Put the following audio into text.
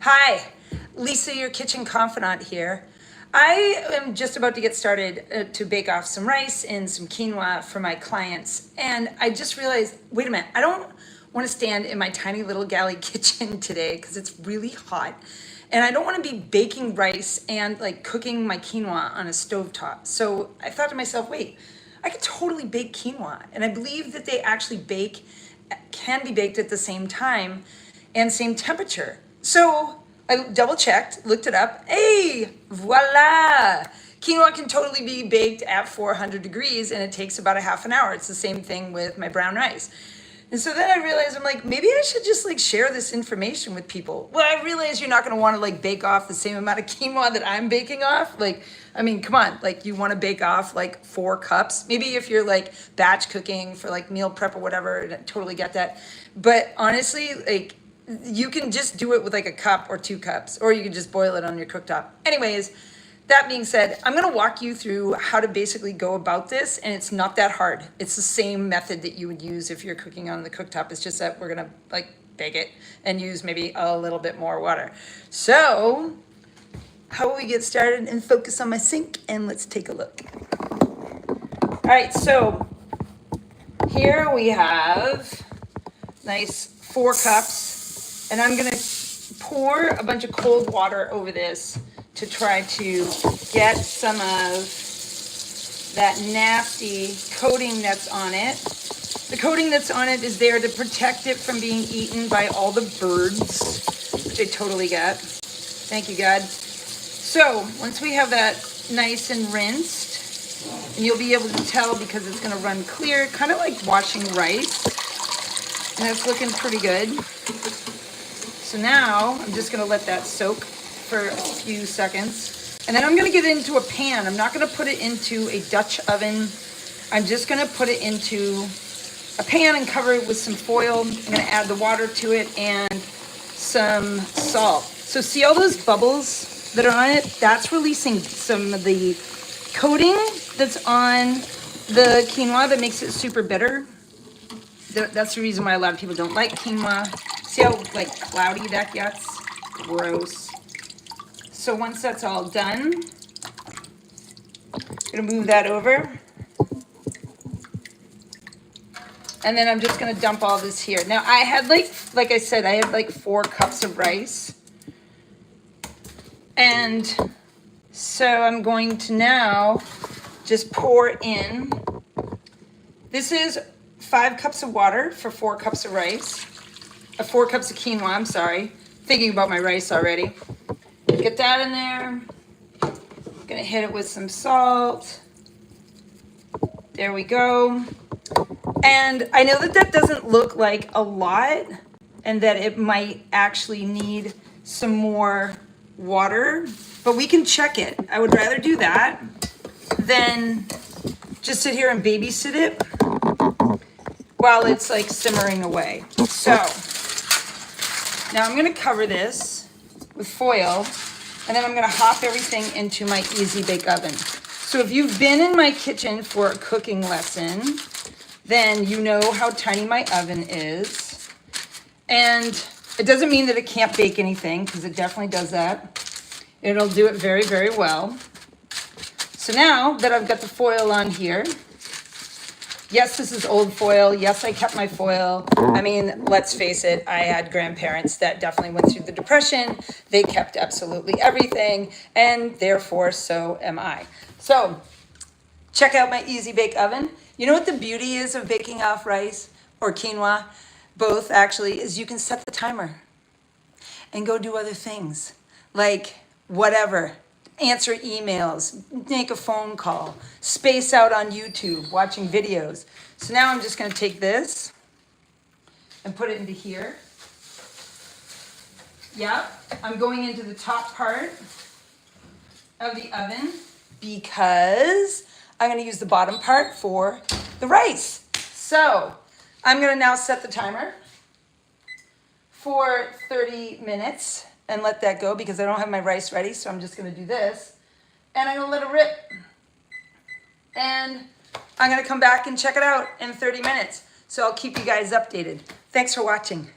Hi, Lisa, your kitchen confidant here. I am just about to get started to bake off some rice and some quinoa for my clients. And I just realized, wait a minute, I don't want to stand in my tiny little galley kitchen today because it's really hot. And I don't want to be baking rice and like cooking my quinoa on a stovetop. So I thought to myself, wait, I could totally bake quinoa. And I believe that they actually can be baked at the same time and same temperature. So I double checked, looked it up. Hey, voila! Quinoa can totally be baked at 400 degrees and it takes about a half an hour. It's the same thing with my brown rice. And so then I realized, I'm like, maybe I should just like share this information with people. Well, I realize you're not gonna wanna like bake off the same amount of quinoa that I'm baking off. Like, I mean, come on, like you wanna bake off like 4 cups. Maybe if you're like batch cooking for like meal prep or whatever, I totally get that. But honestly, like, you can just do it with like a cup or 2 cups, or you can just boil it on your cooktop. Anyways, that being said, I'm gonna walk you through how to basically go about this, and it's not that hard. It's the same method that you would use if you're cooking on the cooktop. It's just that we're gonna like bake it and use maybe a little bit more water. So, how will we get started and focus on my sink? And let's take a look. All right, so here we have nice 4 cups. And I'm gonna pour a bunch of cold water over this to try to get some of that nasty coating that's on it. The coating that's on it is there to protect it from being eaten by all the birds, which I totally get. Thank you, God. So once we have that nice and rinsed, and you'll be able to tell because it's gonna run clear, kind of like washing rice. And it's looking pretty good. So now I'm just gonna let that soak for a few seconds. And then I'm gonna get it into a pan. I'm not gonna put it into a Dutch oven. I'm just gonna put it into a pan and cover it with some foil. I'm gonna add the water to it and some salt. So see all those bubbles that are on it? That's releasing some of the coating that's on the quinoa that makes it super bitter. That's the reason why a lot of people don't like quinoa. See how like cloudy that gets? Gross. So once that's all done, I'm gonna move that over. And then I'm just gonna dump all this here. Now I had like I said, I had like 4 cups of rice. And so I'm going to now just pour in. This is 5 cups of water for 4 cups of rice. 4 cups of quinoa, I'm sorry. Thinking about my rice already. Get that in there. Gonna hit it with some salt. There we go. And I know that that doesn't look like a lot and that it might actually need some more water, but we can check it. I would rather do that than just sit here and babysit it while it's like simmering away. So now I'm gonna cover this with foil, and then I'm gonna hop everything into my easy bake oven. So if you've been in my kitchen for a cooking lesson, then you know how tiny my oven is. And it doesn't mean that it can't bake anything, because it definitely does that. It'll do it very, very well. So now that I've got the foil on here, yes, this is old foil. Yes, I kept my foil. I mean, let's face it, I had grandparents that definitely went through the Depression. They kept absolutely everything, and therefore, so am I. So, check out my Easy Bake Oven. You know what the beauty is of baking off rice or quinoa? Both, actually, is you can set the timer and go do other things. Like, whatever. Answer emails, make a phone call, space out on YouTube, watching videos. So now I'm just gonna take this and put it into here. Yep, I'm going into the top part of the oven because I'm gonna use the bottom part for the rice. So I'm gonna now set the timer for 30 minutes. And let that go because I don't have my rice ready, so I'm just gonna do this. And I'm gonna let it rip. And I'm gonna come back and check it out in 30 minutes. So I'll keep you guys updated. Thanks for watching.